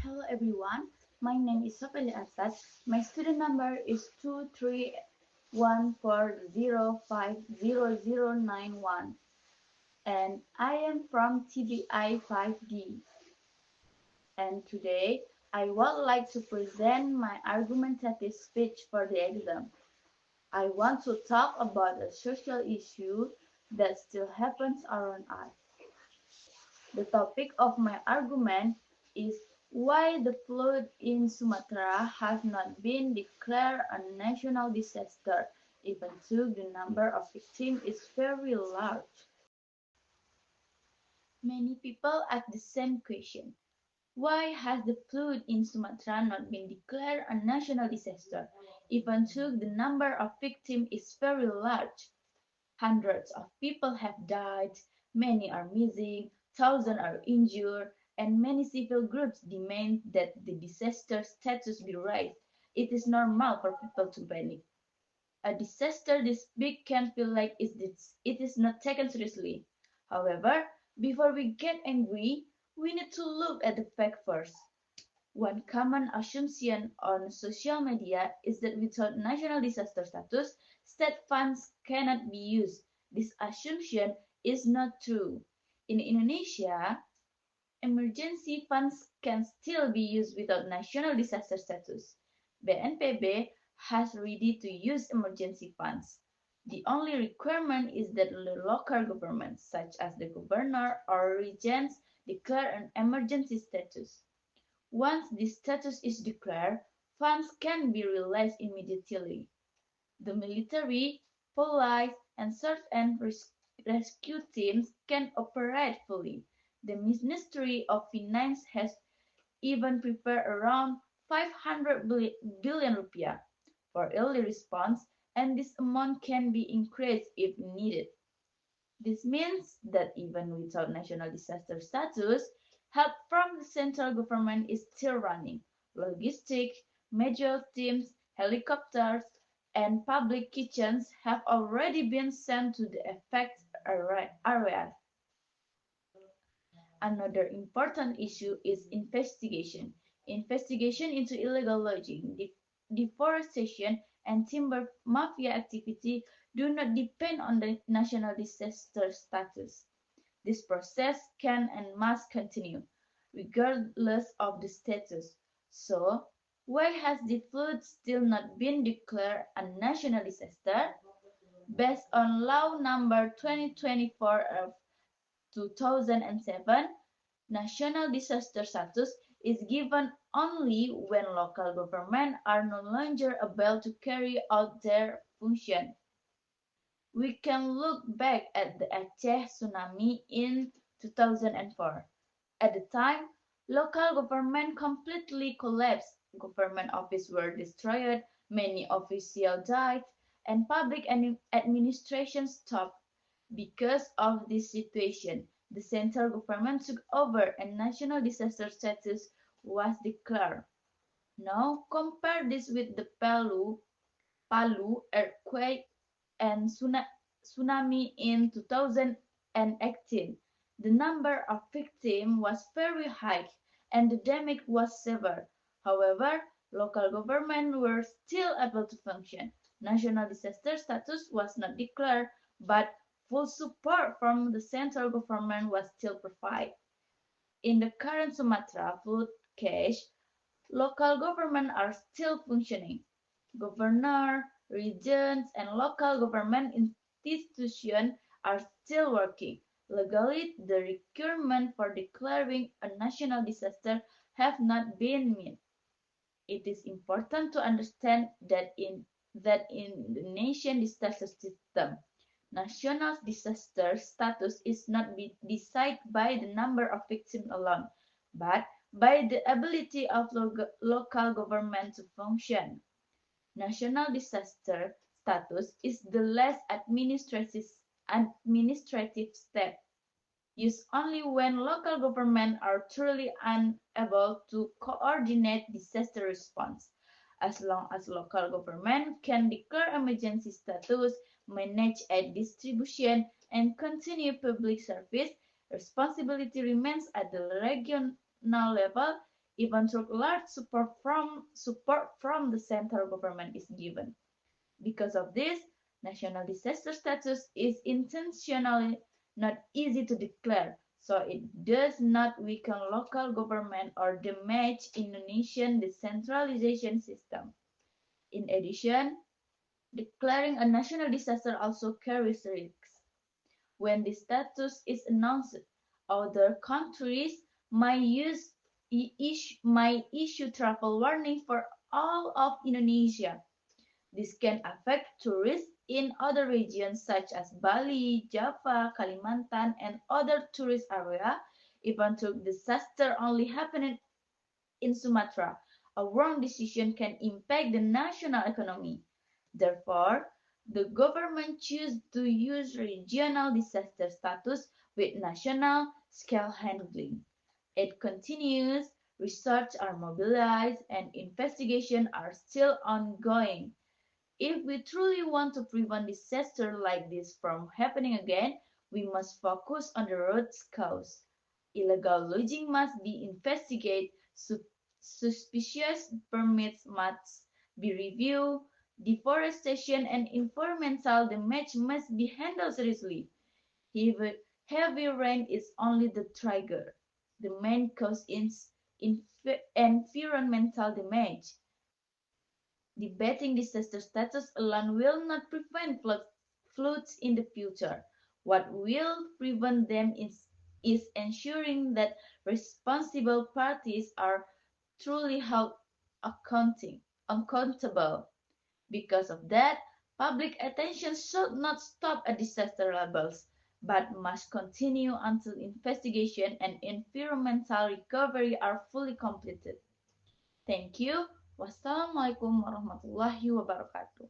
Hello everyone, my name is Sofeli Asad. My student number is 23140500091 and I am from TBI 5D. And today I would like to present my argumentative speech for the exam. I want to talk about a social issue that still happens around us. The topic of my argument is why the flood in Sumatra has not been declared a national disaster, even though the number of victims is very large. Many people ask the same question. Why has the flood in Sumatra not been declared a national disaster, even though the number of victims is very large? Hundreds of people have died, many are missing, thousands are injured, and many civil groups demand that the disaster status be raised. It is normal for people to panic. A disaster this big can feel like it is not taken seriously. However, before we get angry, we need to look at the fact first. One common assumption on social media is that without national disaster status, state funds cannot be used. This assumption is not true. In Indonesia, emergency funds can still be used without national disaster status. BNPB has ready-to-use emergency funds. The only requirement is that the local government, such as the governor or regents, declare an emergency status. Once this status is declared, funds can be released immediately. The military, police, and search and rescue teams can operate fully. The Ministry of Finance has even prepared around 500 billion rupiah for early response, and this amount can be increased if needed. This means that even without national disaster status, help from the central government is still running. Logistics, medical teams, helicopters, and public kitchens have already been sent to the affected areas. Another important issue is investigation. Investigation into illegal logging, deforestation, and timber mafia activity do not depend on the national disaster status. This process can and must continue, regardless of the status. So, why has the flood still not been declared a national disaster? Based on Law Number 2024 of 2007, national disaster status is given only when local governments are no longer able to carry out their function. We can look back at the Aceh tsunami in 2004. At the time, local government completely collapsed. Government offices were destroyed, many officials died, and public administration stopped. Because of this situation, the central government took over and national disaster status was declared. Now compare this with the Palu earthquake and tsunami in 2018. The number of victims was very high and the damage was severe. However, local governments were still able to function. National disaster status was not declared, but full support from the central government was still provided. In the current Sumatra flood case, local governments are still functioning. Governor, regions, and local government institutions are still working. Legally, the requirements for declaring a national disaster have not been met. It is important to understand that in the nation disaster system, national disaster status is not decided by the number of victims alone, but by the ability of local government to function. National disaster status is the last administrative step, used only when local governments are truly unable to coordinate disaster response. As long as local government can declare emergency status, manage aid distribution, and continue public service, responsibility remains at the regional level. even though large support from the central government is given. Because of this, national disaster status is intentionally not easy to declare, so it does not weaken local government or damage Indonesian decentralization system. In addition, declaring a national disaster also carries risks. When the status is announced, other countries might issue travel warning for all of Indonesia. This can affect tourists in other regions such as Bali, Java, Kalimantan, and other tourist areas, even though disaster only happened in Sumatra. A wrong decision can impact the national economy. Therefore, the government chose to use regional disaster status with national scale handling. It continues, research are mobilized, and investigations are still ongoing. If we truly want to prevent disasters like this from happening again, we must focus on the root cause. Illegal logging must be investigated, suspicious permits must be reviewed, deforestation and environmental damage must be handled seriously. Heavy rain is only the trigger. The main cause is environmental damage. Debating disaster status alone will not prevent floods in the future. What will prevent them is ensuring that responsible parties are truly held accountable. Because of that, public attention should not stop at disaster levels, but must continue until investigation and environmental recovery are fully completed. Thank you. Wassalamualaikum warahmatullahi wabarakatuh.